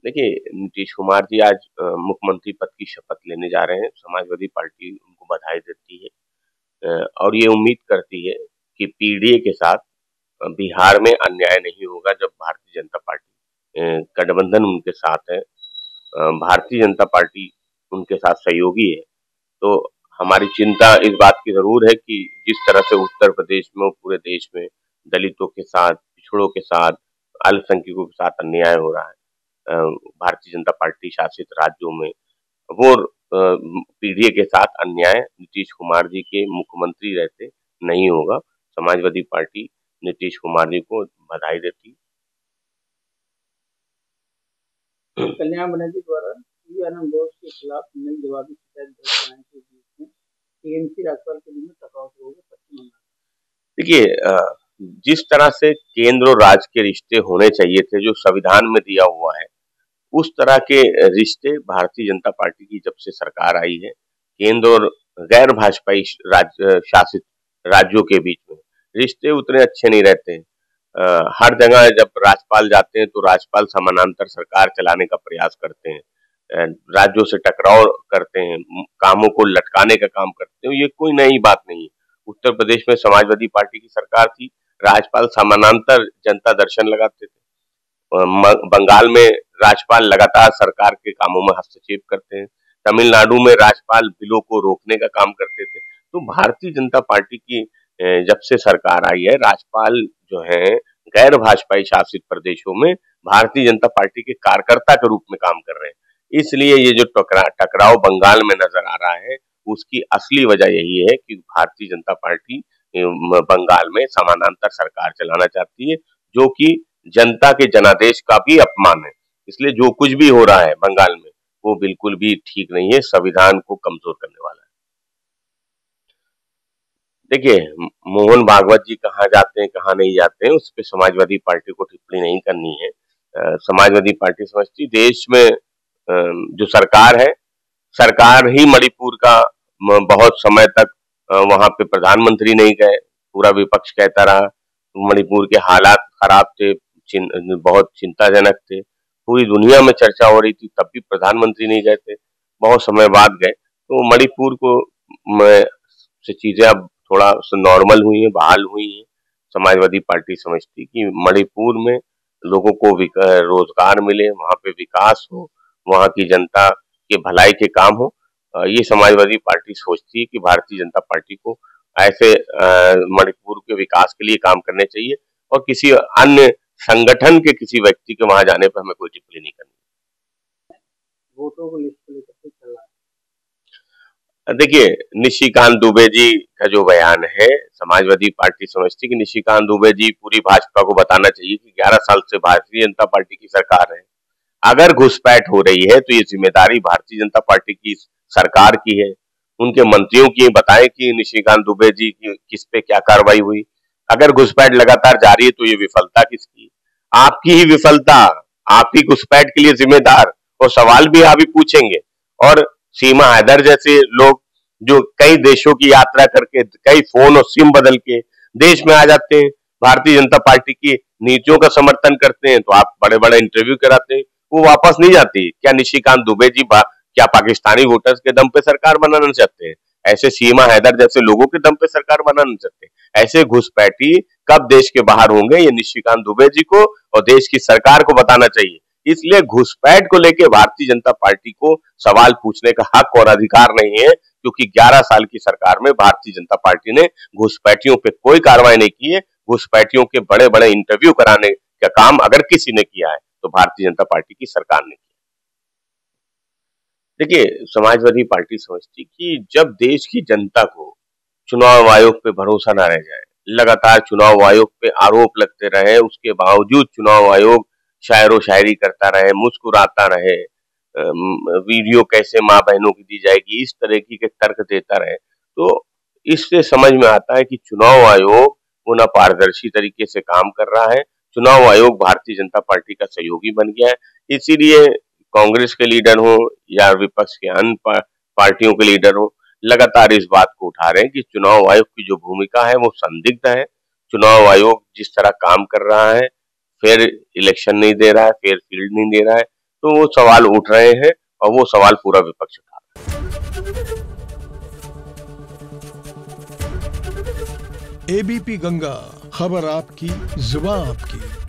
देखिए, नीतीश कुमार जी आज मुख्यमंत्री पद की शपथ लेने जा रहे हैं। समाजवादी पार्टी उनको बधाई देती है और ये उम्मीद करती है कि पीडीए के साथ बिहार में अन्याय नहीं होगा जब भारतीय जनता पार्टी गठबंधन उनके साथ है। भारतीय जनता पार्टी उनके साथ सहयोगी है। तो हमारी चिंता इस बात की ज़रूर है कि जिस तरह से उत्तर प्रदेश में और पूरे देश में दलितों के साथ, पिछड़ों के साथ, अल्पसंख्यकों के साथ अन्याय हो रहा है भारतीय जनता पार्टी शासित राज्यों में, वो पीडीए के साथ अन्याय नीतीश कुमार जी के मुख्यमंत्री रहते नहीं होगा। समाजवादी पार्टी नीतीश कुमार जी को बधाई देती। कल्याण बनर्जी द्वारा श्री आनंद बोस के खिलाफ नई जवाबी शिकायत दर्ज कराने के बीच में टीएमसी राज्यपाल के बीच में टकराव शुरू हो गया पश्चिम बंगाल। देखिए, जिस तरह से केंद्र और राज्य के रिश्ते होने चाहिए थे, जो संविधान में दिया हुआ है, उस तरह के रिश्ते भारतीय जनता पार्टी की जब से सरकार आई है, केंद्र और गैर भाजपाई राज्य शासित राज्यों के बीच में रिश्ते उतने अच्छे नहीं रहते। हर जगह जब राज्यपाल जाते हैं तो राज्यपाल समानांतर सरकार चलाने का प्रयास करते हैं, राज्यों से टकराव करते हैं, कामों को लटकाने का काम करते हैं। ये कोई नई बात नहीं है। उत्तर प्रदेश में समाजवादी पार्टी की सरकार थी, राज्यपाल समानांतर जनता दर्शन लगाते थे। बंगाल में राज्यपाल लगातार सरकार के कामों में हस्तक्षेप करते हैं। तमिलनाडु में राज्यपाल बिलों को रोकने का काम करते थे। तो भारतीय जनता पार्टी की जब से सरकार आई है, राज्यपाल जो है गैर भाजपाई शासित प्रदेशों में भारतीय जनता पार्टी के कार्यकर्ता के रूप में काम कर रहे हैं। इसलिए ये जो टकराव बंगाल में नजर आ रहा है, उसकी असली वजह यही है कि भारतीय जनता पार्टी बंगाल में समानांतर सरकार चलाना चाहती है, जो कि जनता के जनादेश का भी अपमान है। इसलिए जो कुछ भी हो रहा है बंगाल में, वो बिल्कुल भी ठीक नहीं है, संविधान को कमजोर करने वाला है। देखिए, मोहन भागवत जी कहाँ जाते हैं, कहाँ नहीं जाते हैं, उस पे समाजवादी पार्टी को टिप्पणी नहीं करनी है। समाजवादी पार्टी समझती देश में जो सरकार है, सरकार ही मणिपुर का बहुत समय तक वहां पे प्रधानमंत्री नहीं गए, पूरा विपक्ष कहता रहा। मणिपुर के हालात खराब थे, बहुत चिंताजनक थे, पूरी दुनिया में चर्चा हो रही थी, तब भी प्रधानमंत्री नहीं गए थे, बहुत समय बाद गए। तो मणिपुर को से चीजें अब थोड़ा नॉर्मल हुई हैं, बहाल हुई हैं। समाजवादी पार्टी समझती कि मणिपुर में लोगों को रोजगार मिले, वहां पे विकास हो, वहां की जनता के भलाई के काम हो। ये समाजवादी पार्टी सोचती है कि भारतीय जनता पार्टी को ऐसे मणिपुर के विकास के लिए काम करने चाहिए और किसी अन्य संगठन के किसी व्यक्ति के वहां जाने पर हमें कोई टिप्पणी नहीं करनी। वोटों को लिस्ट को लेकर चल रहा है। देखिए, निशिकांत दुबे जी का जो बयान है, समाजवादी पार्टी समझती कि निशिकांत दुबे जी पूरी भाजपा को बताना चाहिए कि 11 साल से भारतीय जनता पार्टी की सरकार है। अगर घुसपैठ हो रही है तो ये जिम्मेदारी भारतीय जनता पार्टी की सरकार की है, उनके मंत्रियों की। बताएं कि निशिकांत दुबे जी की किस पे क्या कार्रवाई हुई। अगर घुसपैठ लगातार जारी है तो ये विफलता किसकी? आपकी ही विफलता। आप ही घुसपैठ के लिए जिम्मेदार, और सवाल भी आप ही पूछेंगे। और सीमा हैदर जैसे लोग जो कई देशों की यात्रा करके, कई फोन और सिम बदल के देश में आ जाते हैं, भारतीय जनता पार्टी की नीतियों का समर्थन करते हैं, तो आप बड़े बड़े इंटरव्यू कराते हैं, वो वापस नहीं जाती। क्या निशिकांत दुबे जी क्या पाकिस्तानी वोटर्स के दम पे सरकार बनाना चाहते हैं? ऐसे सीमा हैदर जैसे लोगों के दम पे सरकार बनाना चाहते हैं? ऐसे घुसपैठी कब देश के बाहर होंगे, ये निशिकांत दुबे जी को और देश की सरकार को बताना चाहिए। इसलिए घुसपैठ को लेकर भारतीय जनता पार्टी को सवाल पूछने का हक और अधिकार नहीं है, क्योंकि 11 साल की सरकार में भारतीय जनता पार्टी ने घुसपैठियों पे कोई कार्रवाई नहीं की है। घुसपैठियों के बड़े बड़े इंटरव्यू कराने का काम अगर किसी ने किया है तो भारतीय जनता पार्टी की सरकार ने किया। देखिए, समाजवादी पार्टी समझती कि जब देश की जनता को चुनाव आयोग पे भरोसा ना रह जाए, लगातार चुनाव आयोग पे आरोप लगते रहे, उसके बावजूद चुनाव आयोग शायरो शायरी करता रहे, मुस्कुराता रहे, वीडियो कैसे माँ बहनों की दी जाएगी, इस तरह की के तर्क देता रहे, तो इससे समझ में आता है कि चुनाव आयोग वो ना पारदर्शी तरीके से काम कर रहा है। चुनाव आयोग भारतीय जनता पार्टी का सहयोगी बन गया है। इसीलिए कांग्रेस के लीडर हो या विपक्ष के अन्य पार्टियों के लीडर हो, लगातार इस बात को उठा रहे हैं कि चुनाव आयोग की जो भूमिका है वो संदिग्ध है। चुनाव आयोग जिस तरह काम कर रहा है, फेयर इलेक्शन नहीं दे रहा है, फेयर फील्ड नहीं दे रहा है, तो वो सवाल उठ रहे हैं और वो सवाल पूरा विपक्ष उठा एबीपी गंगा, खबर आपकी, जुबान आपकी।